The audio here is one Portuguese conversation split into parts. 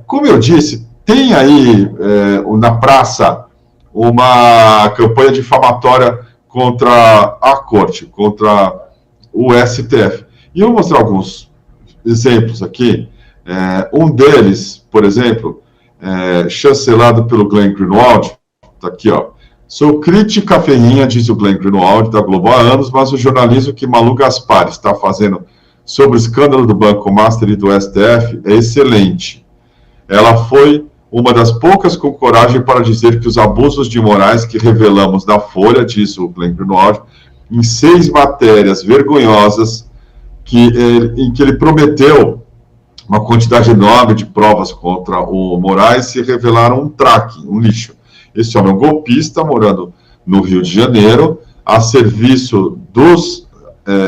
Como eu disse, tem aí na praça uma campanha difamatória contra a Corte, contra o STF. E eu vou mostrar alguns exemplos aqui. Um deles, por exemplo, chancelado pelo Glenn Greenwald, está aqui, ó. Sou crítica ferrenha, diz o Glenn Greenwald, da Globo há anos, mas o jornalismo que Malu Gaspar está fazendo sobre o escândalo do Banco Master e do STF é excelente. Ela foi uma das poucas com coragem para dizer que os abusos de morais que revelamos na Folha, diz o Glenn Greenwald, em 6 matérias vergonhosas, em que ele prometeu uma quantidade enorme de provas contra o Moraes, se revelaram um traque, um lixo. Esse homem é um golpista, morando no Rio de Janeiro, a serviço dos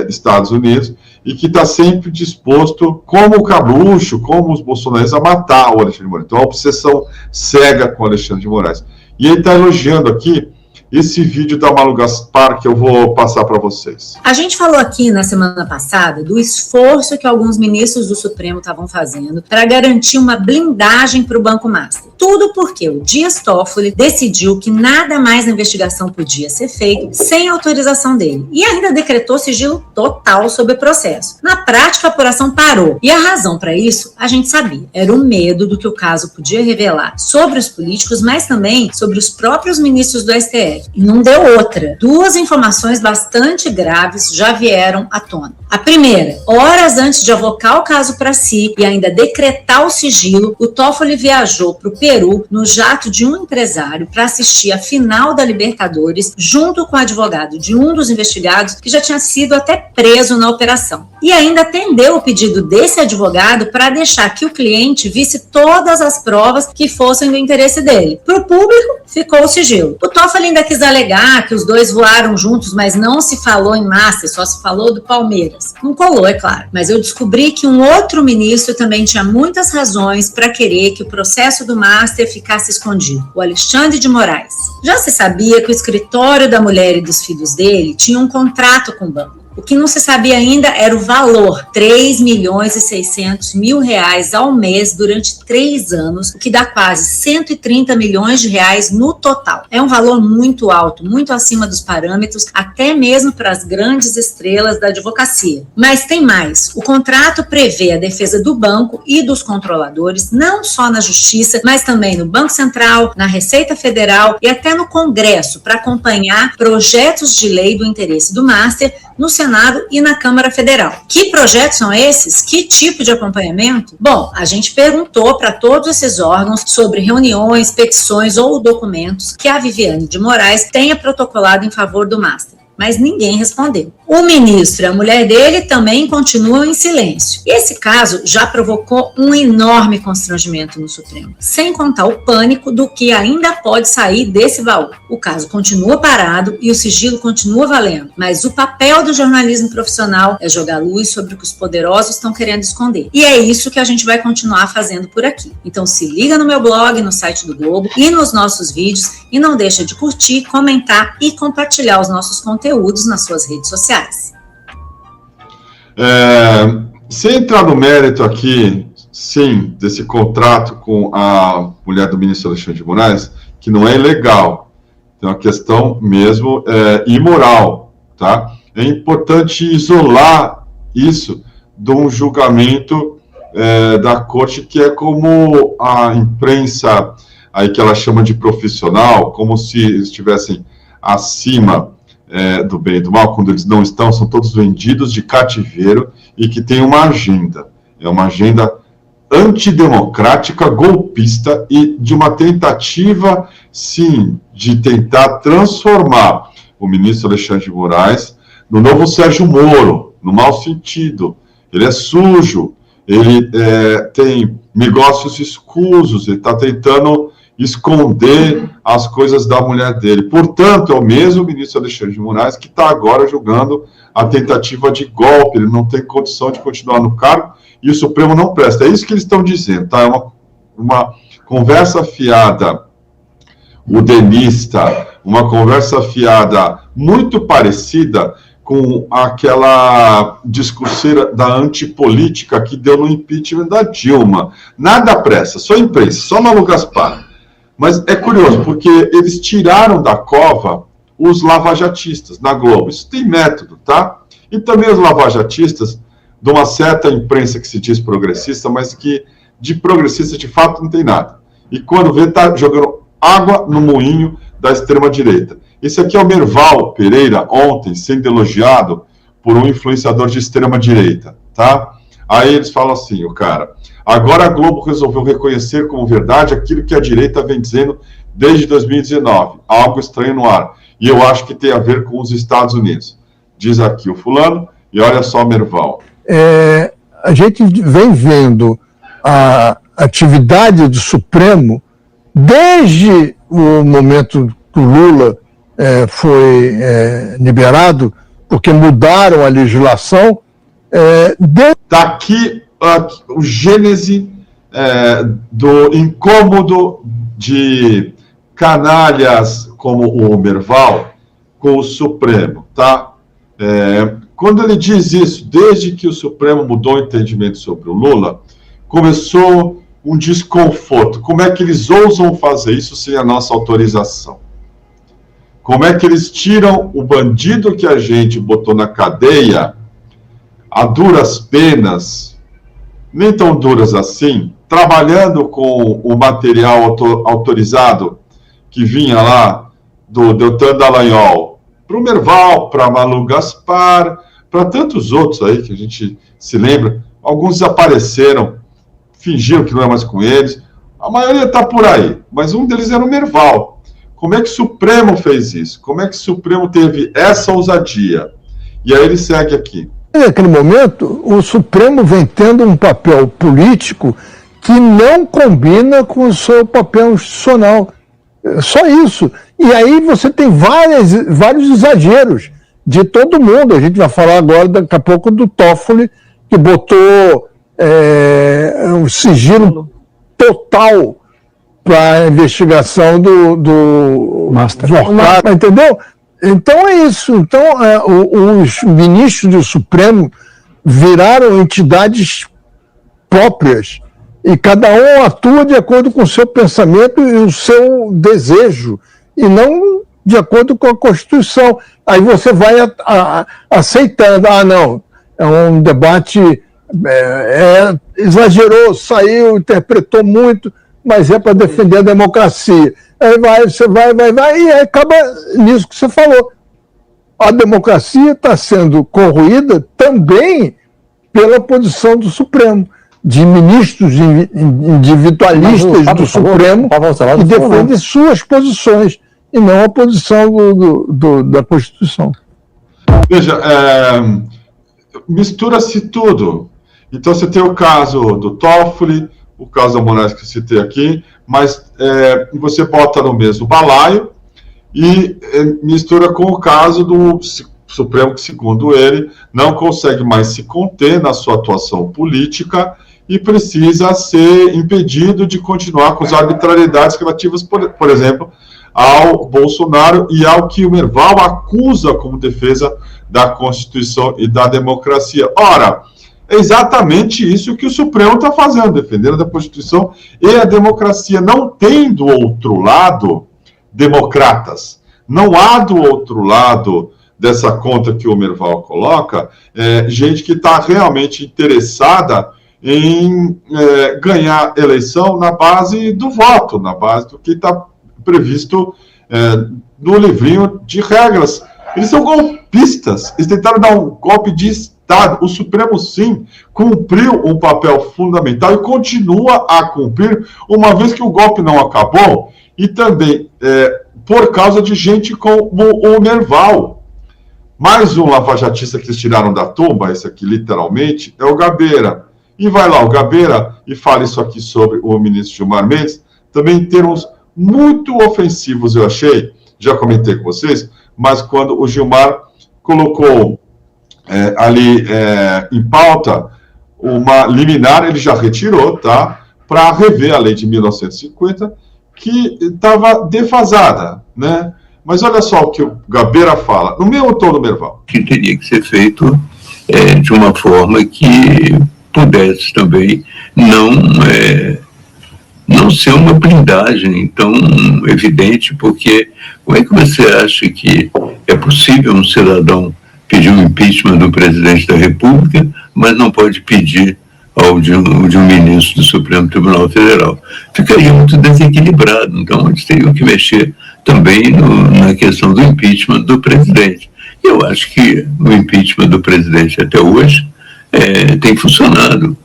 Estados Unidos, e que está sempre disposto, como o Carluxo, como os bolsonaristas, a matar o Alexandre de Moraes. Então, a obsessão cega com o Alexandre de Moraes. E ele está elogiando aqui esse vídeo da Malu Gaspar, que eu vou passar para vocês. A gente falou aqui na semana passada do esforço que alguns ministros do Supremo estavam fazendo para garantir uma blindagem para o Banco Master. Tudo porque o Dias Toffoli decidiu que nada mais na investigação podia ser feito sem autorização dele. E ainda decretou sigilo total sobre o processo. Na prática, a apuração parou. E a razão para isso, a gente sabia. Era o medo do que o caso podia revelar sobre os políticos, mas também sobre os próprios ministros do STF. E não deu outra. 2 informações bastante graves já vieram à tona. A primeira, horas antes de avocar o caso para si e ainda decretar o sigilo, o Toffoli viajou para o Peru no jato de um empresário para assistir a final da Libertadores junto com o advogado de um dos investigados que já tinha sido até preso na operação. E ainda atendeu o pedido desse advogado para deixar que o cliente visse todas as provas que fossem do interesse dele. Para o público, ficou o sigilo. O Toffoli ainda quis alegar que os dois voaram juntos, mas não se falou em Master, só se falou do Palmeiras. Não colou, é claro. Mas eu descobri que um outro ministro também tinha muitas razões para querer que o processo do Master ficasse escondido. O Alexandre de Moraes. Já se sabia que o escritório da mulher e dos filhos dele tinha um contrato com o banco. O que não se sabia ainda era o valor, R$3.600.000 ao mês durante 3 anos, o que dá quase R$130 milhões no total. É um valor muito alto, muito acima dos parâmetros, até mesmo para as grandes estrelas da advocacia. Mas tem mais. O contrato prevê a defesa do banco e dos controladores, não só na Justiça, mas também no Banco Central, na Receita Federal e até no Congresso, para acompanhar projetos de lei do interesse do Master no Senado e na Câmara Federal. Que projetos são esses? Que tipo de acompanhamento? Bom, a gente perguntou para todos esses órgãos sobre reuniões, petições ou documentos que a Viviane de Moraes tenha protocolado em favor do Master. Mas ninguém respondeu. O ministro e a mulher dele também continuam em silêncio. Esse caso já provocou um enorme constrangimento no Supremo, sem contar o pânico do que ainda pode sair desse baú. O caso continua parado e o sigilo continua valendo, mas o papel do jornalismo profissional é jogar luz sobre o que os poderosos estão querendo esconder. E é isso que a gente vai continuar fazendo por aqui. Então se liga no meu blog, no site do Globo e nos nossos vídeos e não deixa de curtir, comentar e compartilhar os nossos conteúdos nas suas redes sociais. Sem entrar no mérito aqui, sim, desse contrato com a mulher do ministro Alexandre de Moraes, que não é ilegal, é uma questão mesmo imoral, tá? É importante isolar isso de um julgamento da corte, que é como a imprensa, aí que ela chama de profissional, como se estivessem acima do bem e do mal, quando eles não estão, são todos vendidos de cativeiro e que tem uma agenda. É uma agenda antidemocrática, golpista e de uma tentativa, sim, de tentar transformar o ministro Alexandre de Moraes no novo Sérgio Moro, no mau sentido. Ele é sujo, ele tem negócios escusos, ele está tentando esconder as coisas da mulher dele. Portanto, é o mesmo ministro Alexandre de Moraes que está agora julgando a tentativa de golpe. Ele não tem condição de continuar no cargo e o Supremo não presta. É isso que eles estão dizendo, tá? É uma conversa fiada udenista, uma conversa fiada muito parecida com aquela discurseira da antipolítica que deu no impeachment da Dilma. Nada pressa, só imprensa, só Malu Gaspar. Mas é curioso, porque eles tiraram da cova os lavajatistas na Globo. Isso tem método, tá? E também os lavajatistas de uma certa imprensa que se diz progressista, mas que de progressista de fato não tem nada. E quando vê, tá jogando água no moinho da extrema-direita. Esse aqui é o Merval Pereira, ontem, sendo elogiado por um influenciador de extrema-direita, tá? Aí eles falam assim, o cara, agora a Globo resolveu reconhecer como verdade aquilo que a direita vem dizendo desde 2019, algo estranho no ar, e eu acho que tem a ver com os Estados Unidos. Diz aqui o fulano, e olha só o Merval. A gente vem vendo a atividade do Supremo desde o momento que o Lula foi liberado, porque mudaram a legislação. Está aqui o gênese do incômodo de canalhas como o Merval com o Supremo, tá? Quando ele diz isso, desde que o Supremo mudou o entendimento sobre o Lula, começou um desconforto. Como é que eles ousam fazer isso sem a nossa autorização? Como é que eles tiram o bandido que a gente botou na cadeia a duras penas, nem tão duras assim, trabalhando com o material autorizado que vinha lá do Deltan Dallagnol, para o Merval, para Malu Gaspar, para tantos outros aí que a gente se lembra. Alguns desapareceram, fingiram que não é mais com eles. A maioria está por aí, mas um deles era o Merval. Como é que o Supremo fez isso? Como é que o Supremo teve essa ousadia? E aí ele segue aqui. Naquele momento, o Supremo vem tendo um papel político que não combina com o seu papel institucional. Só isso. E aí você tem vários exageros de todo mundo. A gente vai falar agora, daqui a pouco, do Toffoli, que botou um sigilo total para a investigação do Master, entendeu? Então é isso. Então os ministros do Supremo viraram entidades próprias e cada um atua de acordo com o seu pensamento e o seu desejo e não de acordo com a Constituição. Aí você vai aceitando. Não, é um debate, exagerou, saiu, interpretou muito, mas é para defender a democracia. Aí você vai, e aí acaba nisso que você falou. A democracia está sendo corroída também pela posição do Supremo, de ministros individualistas do Supremo que defendem suas posições e não a posição da Constituição. Veja, mistura-se tudo. Então você tem o caso do Toffoli, o caso da Moraes que eu citei aqui, mas você bota no mesmo balaio e mistura com o caso do Supremo, que, segundo ele, não consegue mais se conter na sua atuação política e precisa ser impedido de continuar com as arbitrariedades relativas, por exemplo, ao Bolsonaro e ao que o Merval acusa como defesa da Constituição e da democracia. Ora, é exatamente isso que o Supremo está fazendo, defendendo a Constituição e a democracia. Não tem do outro lado democratas. Não há do outro lado dessa conta que o Merval coloca, gente que está realmente interessada em ganhar eleição na base do voto, na base do que está previsto no livrinho de regras. Eles são golpistas, eles tentaram dar um golpe de Estado. O Supremo, sim, cumpriu um papel fundamental e continua a cumprir, uma vez que o golpe não acabou, e também por causa de gente como o Merval. Mais um lavajatista que eles tiraram da tumba, esse aqui literalmente, é o Gabeira. E vai lá o Gabeira e fala isso aqui sobre o ministro Gilmar Mendes, também em termos muito ofensivos, eu achei, já comentei com vocês, mas quando o Gilmar colocou ali em pauta uma liminar, ele já retirou, tá? Para rever a lei de 1950, que estava defasada, né? Mas olha só o que o Gabeira fala, no meu tom do Merval. Que teria que ser feito de uma forma que pudesse também não ser uma blindagem tão evidente, porque como é que você acha que é possível um cidadão pedir um impeachment do presidente da República, mas não pode pedir ao de um ministro do Supremo Tribunal Federal? Ficaria muito desequilibrado. Então, eles teriam que mexer também na questão do impeachment do presidente. E eu acho que o impeachment do presidente até hoje tem funcionado,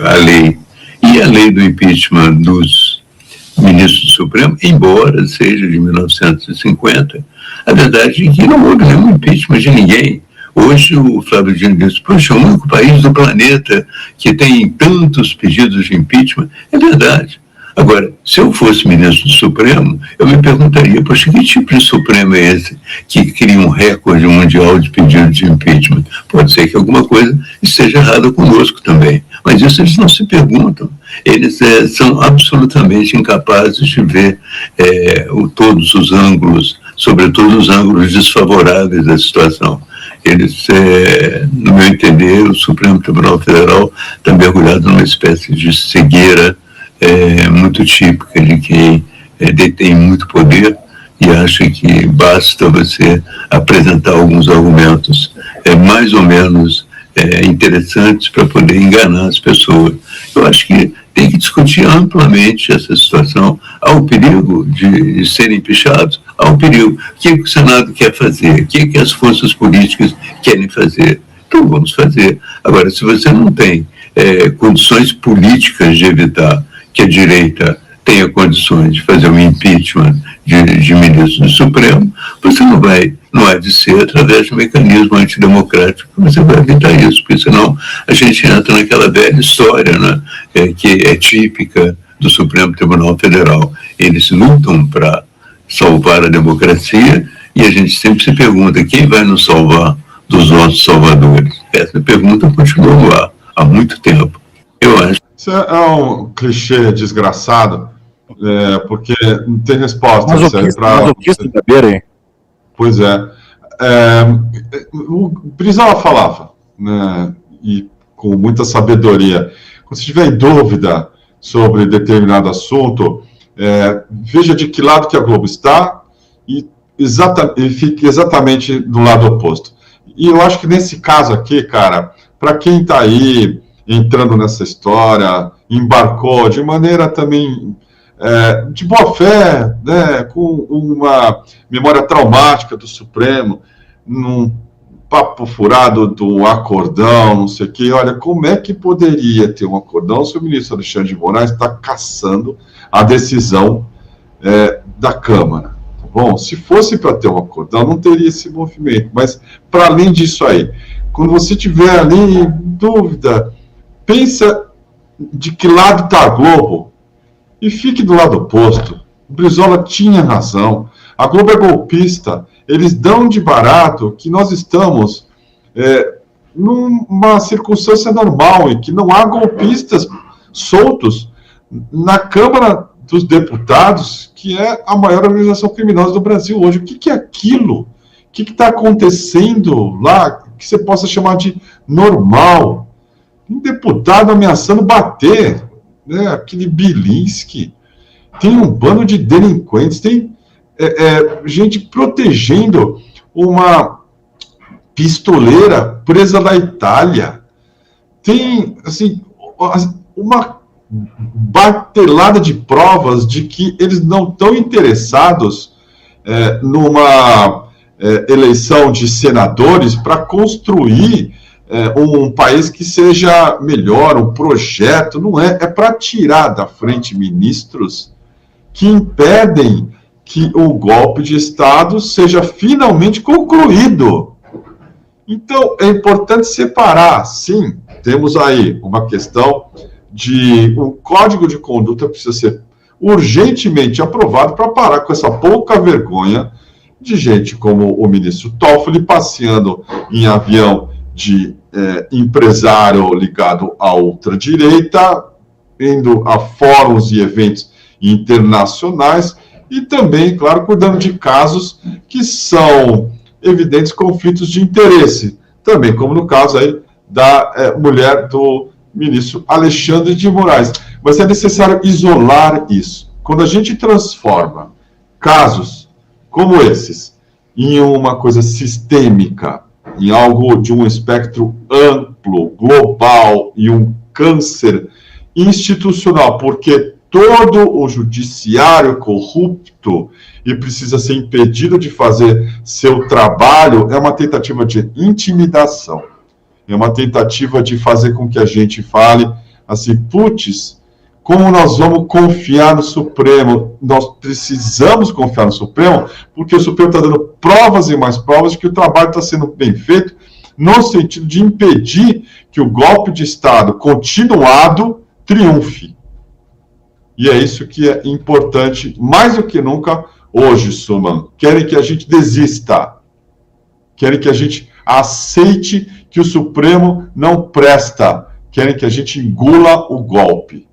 a lei. E a lei do impeachment dos ministros do Supremo, embora seja de 1950, a verdade é que não houve nenhum impeachment de ninguém. Hoje o Flávio Dino disse, poxa, o único país do planeta que tem tantos pedidos de impeachment. É verdade. Agora, se eu fosse ministro do Supremo, eu me perguntaria, poxa, que tipo de Supremo é esse que cria um recorde mundial de pedidos de impeachment? Pode ser que alguma coisa esteja errada conosco também. Mas isso eles não se perguntam. Eles são absolutamente incapazes de ver todos os ângulos, sobretudo os ângulos desfavoráveis da situação. Eles, no meu entender, o Supremo Tribunal Federal está mergulhado numa espécie de cegueira muito típica de quem detém muito poder e acha que basta você apresentar alguns argumentos mais ou menos interessantes para poder enganar as pessoas. Eu acho que tem que discutir amplamente essa situação. Há o perigo de serem empichados, há o perigo. O que o Senado quer fazer? O que as forças políticas querem fazer? Então vamos fazer. Agora, se você não tem condições políticas de evitar que a direita tenha condições de fazer um impeachment de ministros do Supremo, você não há de ser através de um mecanismo antidemocrático que você vai evitar isso, porque senão a gente entra naquela velha história, né, que é típica do Supremo Tribunal Federal. Eles lutam para salvar a democracia e a gente sempre se pergunta quem vai nos salvar dos nossos salvadores. Essa pergunta continua no ar há muito tempo. Eu acho. Isso é um clichê desgraçado, porque não tem resposta. Masoquista da beira, hein? Pois é. O Brizola falava, né, e com muita sabedoria, quando você tiver em dúvida sobre determinado assunto, veja de que lado que a Globo está e fique exatamente do lado oposto. E eu acho que nesse caso aqui, cara, para quem está aí entrando nessa história, embarcou de maneira também de boa fé, né, com uma memória traumática do Supremo, num papo furado do acordão, não sei o quê. Olha, como é que poderia ter um acordão se o ministro Alexandre de Moraes está cassando a decisão da Câmara? Tá bom? Se fosse para ter um acordão, não teria esse movimento. Mas, para além disso aí, quando você tiver ali em dúvida, pensa de que lado está a Globo e fique do lado oposto. O Brizola tinha razão. A Globo é golpista. Eles dão de barato que nós estamos numa circunstância normal e que não há golpistas soltos na Câmara dos Deputados, que é a maior organização criminosa do Brasil hoje. O que é aquilo? O que está acontecendo lá que você possa chamar de normal? Um deputado ameaçando bater, né, aquele Bilinski, tem um bando de delinquentes, tem gente protegendo uma pistoleira presa na Itália, tem assim, uma batelada de provas de que eles não estão interessados numa eleição de senadores para construir um país que seja melhor, um projeto, não é para tirar da frente ministros que impedem que o golpe de Estado seja finalmente concluído. Então, é importante separar, sim, temos aí uma questão de um código de conduta que precisa ser urgentemente aprovado para parar com essa pouca vergonha de gente como o ministro Toffoli passeando em avião de empresário ligado à ultradireita, indo a fóruns e eventos internacionais e também, claro, cuidando de casos que são evidentes conflitos de interesse, também, como no caso aí da mulher do ministro Alexandre de Moraes. Mas é necessário isolar isso. Quando a gente transforma casos como esses em uma coisa sistêmica, em algo de um espectro amplo, global, e um câncer institucional, porque todo o judiciário corrupto e precisa ser impedido de fazer seu trabalho, é uma tentativa de intimidação. É uma tentativa de fazer com que a gente fale assim, putz, como nós vamos confiar no Supremo? Nós precisamos confiar no Supremo, porque o Supremo está dando provas e mais provas de que o trabalho está sendo bem feito, no sentido de impedir que o golpe de Estado continuado triunfe. E é isso que é importante, mais do que nunca, hoje, Suman. Querem que a gente desista. Querem que a gente aceite que o Supremo não presta. Querem que a gente engula o golpe.